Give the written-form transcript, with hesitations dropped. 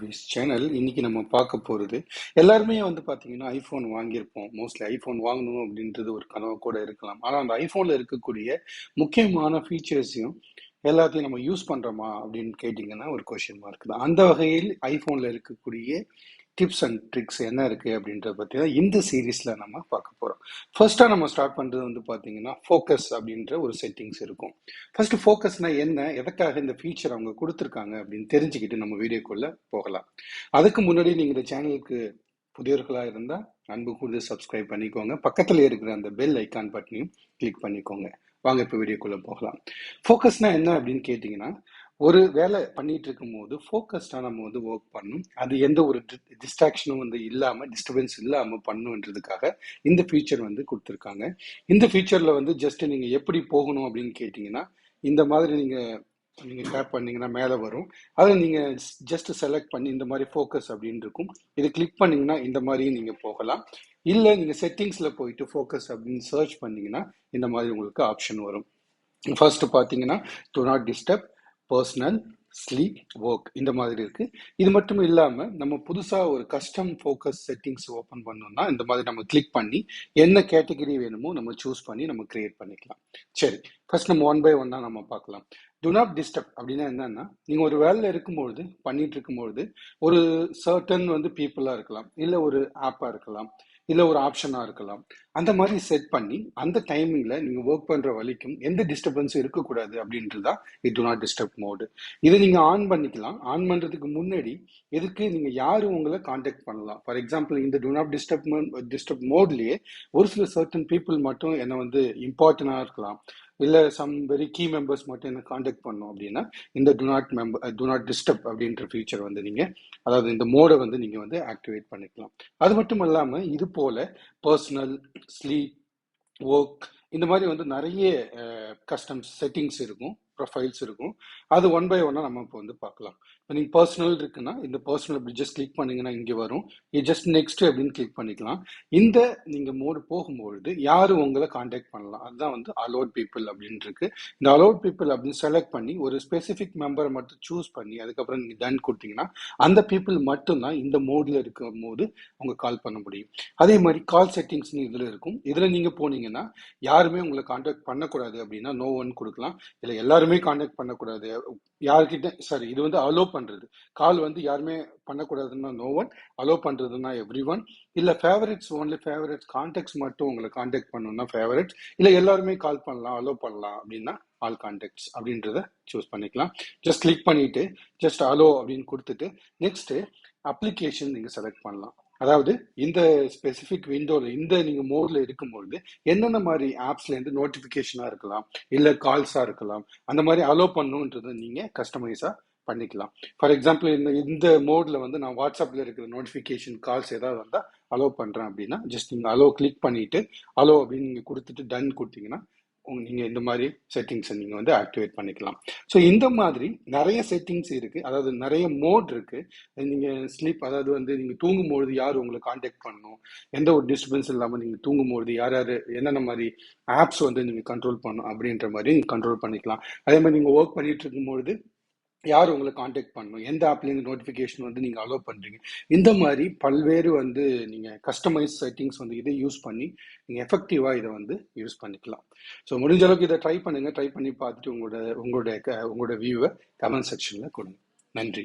Base channel இன்னைக்கு நம்ம பார்க்க போகிறது எல்லாருமே பார்த்தீங்கன்னா ஐஃபோன் வாங்கியிருப்போம். மோஸ்ட்லி ஐஃபோன் வாங்கணும் அப்படின்றது ஒரு கனவு கூட இருக்கலாம். ஆனால் அந்த ஐஃபோனில் இருக்கக்கூடிய முக்கியமான ஃபீச்சர்ஸையும் எல்லாத்தையும் நம்ம யூஸ் பண்ணுறோமா அப்படின்னு கேட்டிங்கன்னா ஒரு கொஷின் மார்க் தான். அந்த வகையில் ஐஃபோனில் இருக்கக்கூடிய டிப்ஸ் அண்ட் ட்ரிக்ஸ் என்ன இருக்குது அப்படின்றத பற்றி தான் இந்த சீரீஸில் நம்ம பார்க்க போகிறோம். ஃபர்ஸ்ட்டாக நம்ம ஸ்டார்ட் பண்ணுறது பார்த்தீங்கன்னா ஃபோக்கஸ் அப்படின்ற ஒரு செட்டிங்ஸ் இருக்கும். ஃபர்ஸ்ட் ஃபோக்கஸ்னால் என்ன, எதுக்காக இந்த ஃபீச்சர் அவங்க கொடுத்துருக்காங்க அப்படின்னு தெரிஞ்சுக்கிட்டு நம்ம வீடியோக்குள்ளே போகலாம். அதுக்கு முன்னாடி நீங்கள் இந்த சேனலுக்கு புதியவர்களாக இருந்தால் அன்பு கூர்ந்து சப்ஸ்கிரைப் பண்ணிக்கோங்க. பக்கத்தில் இருக்கிற அந்த பெல் ஐக்கான் பட்டனையும் கிளிக் பண்ணிக்கோங்க. வாங்க இப்போ வீடியோக்குள்ளே போகலாம். ஃபோக்கஸ்னால் என்ன அப்படின்னு கேட்டிங்கன்னா, ஒரு வேலை பண்ணிட்டு இருக்கும் போது ஃபோக்கஸ்டாக நம்ம ஒர்க் பண்ணணும். அது எந்த ஒரு டிஸ்ட்ராக்ஷனும் இல்லாமல், டிஸ்டர்பன்ஸ் இல்லாமல் பண்ணுன்றதுக்காக இந்த ஃபீச்சர் கொடுத்துருக்காங்க. இந்த ஃபீச்சரில் ஜஸ்ட் நீங்கள் எப்படி போகணும் அப்படின்னு கேட்டிங்கன்னா, இந்த மாதிரி நீங்கள் டேப் பண்ணீங்கன்னா மேலே வரும். அதை நீங்கள் ஜஸ்ட் செலக்ட் பண்ணி இந்த மாதிரி ஃபோக்கஸ் அப்படின்னு இருக்கும். இது கிளிக் பண்ணீங்கன்னா இந்த மாதிரி நீங்கள் போகலாம். இல்லை நீங்கள் செட்டிங்ஸில் போயிட்டு ஃபோக்கஸ் அப்படின்னு சர்ச் பண்ணீங்கன்னா இந்த மாதிரி உங்களுக்கு ஆப்ஷன் வரும். ஃபர்ஸ்ட் பார்த்தீங்கன்னா to not disturb, personal, sleep, work இந்த மாதிரி இருக்கு. இது மட்டும் இல்லாமல் நம்ம புதுசாக ஒரு கஸ்டம் ஃபோக்கஸ் செட்டிங்ஸ் ஓப்பன் பண்ணோம்னா இந்த மாதிரி நம்ம கிளிக் பண்ணி என்ன கேட்டகரி வேணுமோ நம்ம சூஸ் பண்ணி நம்ம கிரியேட் பண்ணிக்கலாம். சரி, ஃபர்ஸ்ட் நம்ம ஒன் பை ஒன்னா நம்ம பார்க்கலாம். டு நாட் டிஸ்டர்ப் அப்படின்னா என்னன்னா, நீங்கள் ஒரு வேலையில் இருக்கும்பொழுது பண்ணிட்டு இருக்கும்பொழுது ஒரு சர்டன் பீப்புளாக இருக்கலாம், இல்லை ஒரு ஆப்பாக இருக்கலாம், இல்லை ஒரு ஆப்ஷனாக இருக்கலாம். அந்த மாதிரி செட் பண்ணி அந்த டைமிங்கில் நீங்கள் ஒர்க் பண்ணுற வரைக்கும் எந்த டிஸ்டர்பன்ஸும் இருக்கக்கூடாது அப்படின்றதா இது டு நாட் டிஸ்டர்ப் மோடு. இதை நீங்கள் ஆன் பண்ணிக்கலாம். ஆன் பண்ணுறதுக்கு முன்னாடி எதுக்கு நீங்கள் யாரும் உங்களை காண்டாக்ட் பண்ணலாம். ஃபார் எக்ஸாம்பிள் இந்த டு நாட் டிஸ்டர்ப் மோட்லேயே ஒரு சில சர்டன் பீப்புள் மட்டும் என்னை இம்பார்ட்டண்டாக இருக்கலாம், இல்லை சம் வெரி கீ மெம்பர்ஸ் மட்டும் என்ன காண்டாக்ட் பண்ணோம் அப்படின்னா இந்த டு நாட் டிஸ்டர்ப் அப்படின்ற ஃபீச்சர் நீங்கள் அதாவது இந்த மோடை நீங்கள் ஆக்டிவேட் பண்ணிக்கலாம். அது மட்டும் இல்லாமல் இது போல பர்சனல், ஸ்லீப், ஒர்க் இந்த மாதிரி நிறைய கஸ்டம் செட்டிங்ஸ் இருக்கும், ப்ரொஃபைல்ஸ் இருக்கும். அது ஒன் பை ஒன்னா நம்ம இப்போ பார்க்கலாம். இப்போ நீங்கள் பர்சனல் இருக்குன்னா இந்த பர்சனல் அப்படி ஜஸ்ட் கிளிக் பண்ணீங்கன்னா இங்கே வரும். இது ஜஸ்ட் நெக்ஸ்ட் அப்படின்னு கிளிக் பண்ணிக்கலாம். இந்த நீங்கள் மோடு போகும்பொழுது யாரும் உங்களை காண்டாக்ட் பண்ணலாம். அதுதான் அலோட் பீப்புள் அப்படின்னு இருக்கு. இந்த அலோட் பீப்புள் அப்படின்னு செலக்ட் பண்ணி ஒரு ஸ்பெசிஃபிக் மெம்பரை மட்டும் சூஸ் பண்ணி அதுக்கப்புறம் நீங்கள் டன் கொடுத்தீங்கன்னா அந்த பீப்புள் மட்டும்தான் இந்த மோடில் இருக்கும் போது அவங்க கால் பண்ண முடியும். அதே மாதிரி கால் செட்டிங்ஸ்னு இதில் இருக்கும். இதில் நீங்கள் போனீங்கன்னா யாருமே உங்களை காண்டாக்ட் பண்ணக்கூடாது அப்படின்னா நோ ஒன் கொடுக்கலாம். இல்லை எல்லாருமே காண்டாக்ட் பண்ணக்கூடாது யார்கிட்ட, சாரி இது அலோ பண்றது. கால் யாருமே பண்ணக்கூடாதுன்னா நோ ஒன், அலோ பண்றதுன்னா எவ்ரி ஒன், இல்லை ஃபேவரட்ஸ் ஓன்லி ஃபேவரட்ஸ் கான்டாக்ட்ஸ் மட்டும் உங்களை காண்டாக்ட் பண்ணணும்னா ஃபேவரட்ஸ், இல்லை எல்லாருமே கால் பண்ணலாம் அலோ பண்ணலாம் அப்படின்னா ஆல் கான்டாக்ட்ஸ் அப்படின்றத சூஸ் பண்ணிக்கலாம். ஜஸ்ட் கிளிக் பண்ணிட்டு ஜஸ்ட் அலோ அப்படின்னு கொடுத்துட்டு நெக்ஸ்ட் அப்ளிகேஷன் நீங்கள் செலக்ட் பண்ணலாம். அதாவது இந்த ஸ்பெசிஃபிக் விண்டோவில் இந்த நீங்கள் மோடில் இருக்கும்பொழுது என்னென்ன மாதிரி ஆப்ஸ்லேருந்து நோட்டிஃபிகேஷனாக இருக்கலாம், இல்லை கால்ஸாக இருக்கலாம், அந்த மாதிரி அலோ பண்ணுன்றதை நீங்கள் கஸ்டமைஸாக பண்ணிக்கலாம். ஃபார் எக்ஸாம்பிள் இந்த மோடில் நான் வாட்ஸ்அப்பில் இருக்கிற நோட்டிஃபிகேஷன் கால்ஸ் ஏதாவது வந்தால் அலோ பண்ணுறேன் அப்படின்னா ஜஸ்ட் நீங்கள் அலோ கிளிக் பண்ணிவிட்டு அலோ அப்படின்னு நீங்கள் கொடுத்துட்டு டன் கொடுத்தீங்கன்னா நீங்கள் இந்த மாதிரி செட்டிங்ஸை நீங்கள் ஆக்டிவேட் பண்ணிக்கலாம். ஸோ இந்த மாதிரி நிறைய செட்டிங்ஸ் இருக்குது, அதாவது நிறைய மோட் இருக்குது. நீங்கள் ஸ்லீப், அதாவது நீங்கள் தூங்கும்பொழுது யார் உங்களை காண்டாக்ட் பண்ணணும், எந்த ஒரு டிஸ்டர்பன்ஸ் இல்லாமல் நீங்கள் தூங்கும்பொழுது யார் யார் என்னென்ன மாதிரி ஆப்ஸ் நீங்கள் கண்ட்ரோல் பண்ணணும் அப்படின்ற மாதிரி நீங்கள் கண்ட்ரோல் பண்ணிக்கலாம். அதே மாதிரி நீங்கள் ஒர்க் பண்ணிட்டு இருக்கும்பொழுது யார் உங்களை காண்டாக்ட் பண்ணணும், எந்த ஆப்லேருந்து நோட்டிஃபிகேஷன் நீங்கள் அலோவ் பண்ணுறீங்க, இந்த மாதிரி பல்வேறு நீங்கள் கஸ்டமைஸ் செட்டிங்ஸ் இதை யூஸ் பண்ணி நீங்கள் எஃபெக்டிவாக இதை யூஸ் பண்ணிக்கலாம். ஸோ முடிஞ்ச அளவுக்கு இதை ட்ரை பண்ணுங்கள். ட்ரை பண்ணி பார்த்துட்டு உங்களோட வியூவை கமெண்ட் செக்ஷனில் கொடுங்க. நன்றி.